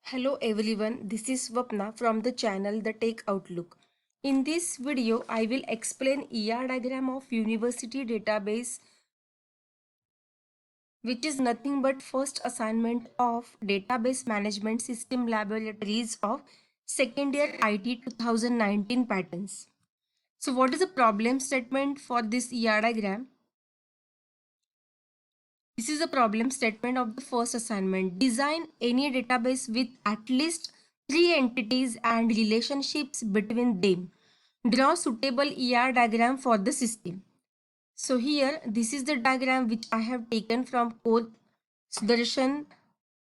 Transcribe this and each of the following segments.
Hello everyone, this is Swapna from the channel The Tech Outlook. In this video, I will explain ER diagram of university database, which is nothing but first assignment of Database Management System Laboratories of second year IT 2019 patterns. So what is the problem statement for this ER diagram? This is a problem statement of the first assignment. Design any database with at least 3 entities and relationships between them. Draw suitable ER diagram for the system. So here, this is the diagram which I have taken from Kodh Sudarshan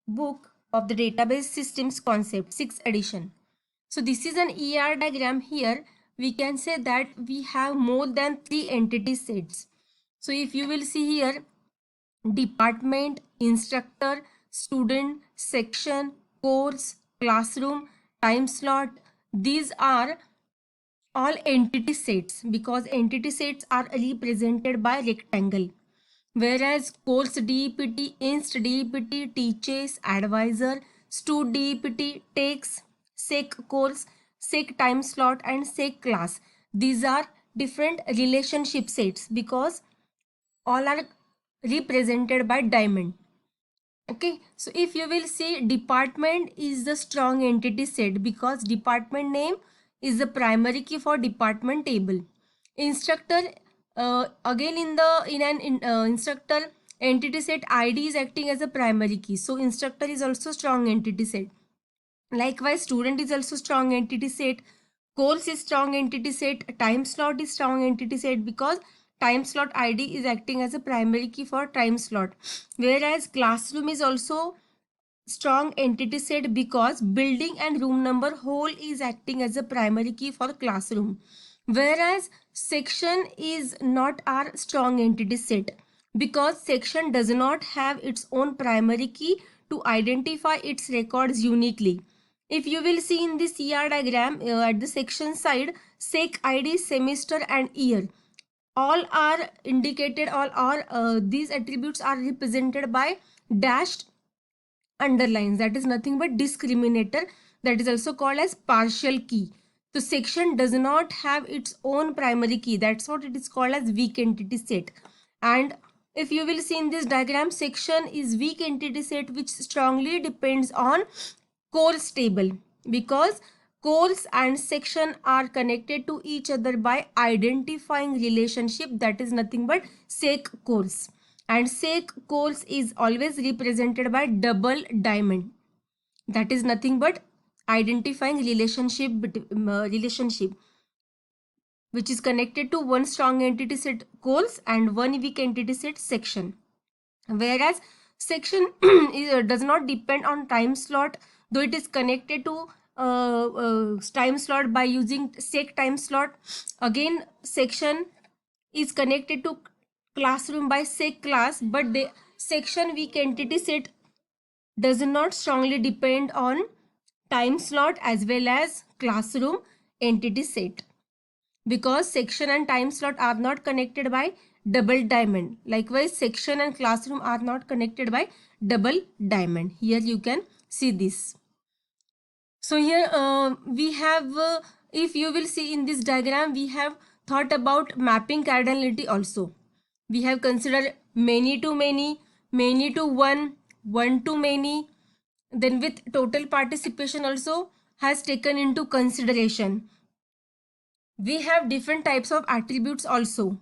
book of the database systems concept, 6th edition. So this is an ER diagram. Here we can say that we have more than 3 entity sets. So if you will see here, department, instructor, student, section, course, classroom, time slot, these are all entity sets because entity sets are represented by rectangle, whereas course DEPT, inst DEPT, teaches, advisor, stud DEPT, takes, sec course, sec time slot and sec class, these are different relationship sets because all are represented by diamond. Okay, so if you will see, department is the strong entity set because department name is the primary key for department table. Instructor, again in an instructor entity set, ID is acting as a primary key, so instructor is also strong entity set. Likewise, student is also strong entity set, course is strong entity set, time slot is strong entity set because time slot ID is acting as a primary key for time slot. Whereas classroom is also strong entity set because building and room number whole is acting as a primary key for classroom. Whereas section is not our strong entity set because section does not have its own primary key to identify its records uniquely. If you will see in this ER diagram, at the section side, sec ID, semester and year, all are indicated, all are these attributes are represented by dashed underlines, that is nothing but discriminator, that is also called as partial key. So section does not have its own primary key, that's what it is called as weak entity set. And if you will see in this diagram, section is weak entity set which strongly depends on course table because course and section are connected to each other by identifying relationship, that is nothing but sec course, and sec course is always represented by double diamond, that is nothing but identifying relationship which is connected to one strong entity set course and one weak entity set section. Whereas section does not depend on time slot, though it is connected to time slot by using sec time slot. Again, section is connected to classroom by sec class, but the section weak entity set does not strongly depend on time slot as well as classroom entity set because section and time slot are not connected by double diamond. Likewise, section and classroom are not connected by double diamond. Here you can see this. So here we have, if you will see in this diagram, we have thought about mapping cardinality also. We have considered many to many, many to one, one to many. Then with total participation also has taken into consideration. We have different types of attributes also.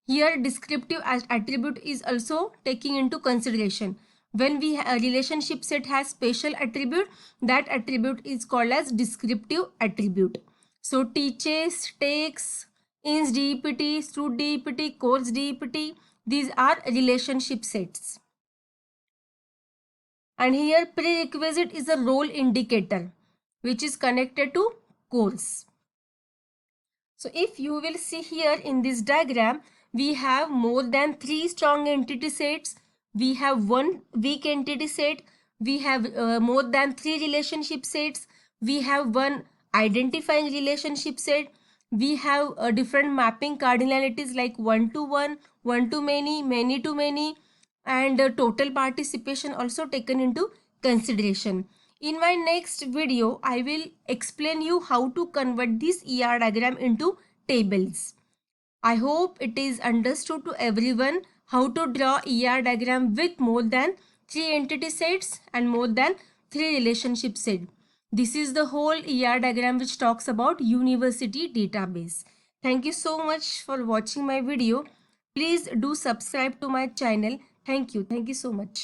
Here descriptive attribute is also taking into consideration. When a relationship set has special attribute, that attribute is called as descriptive attribute. So teaches, takes, ins DEPT, stud DEPT, course DEPT, these are relationship sets. And here prerequisite is a role indicator which is connected to course. So if you will see here in this diagram, we have more than 3 strong entity sets, we have one weak entity set, we have more than 3 relationship sets, we have one identifying relationship set, we have different mapping cardinalities like one to one, one to many to many, and total participation also taken into consideration. In my next video, I will explain you how to convert this ER diagram into tables. I hope it is understood to everyone how to draw ER diagram with more than 3 entity sets and more than 3 relationship set. This is the whole ER diagram which talks about university database. Thank you so much for watching my video. Please do subscribe to my channel. Thank you. Thank you so much.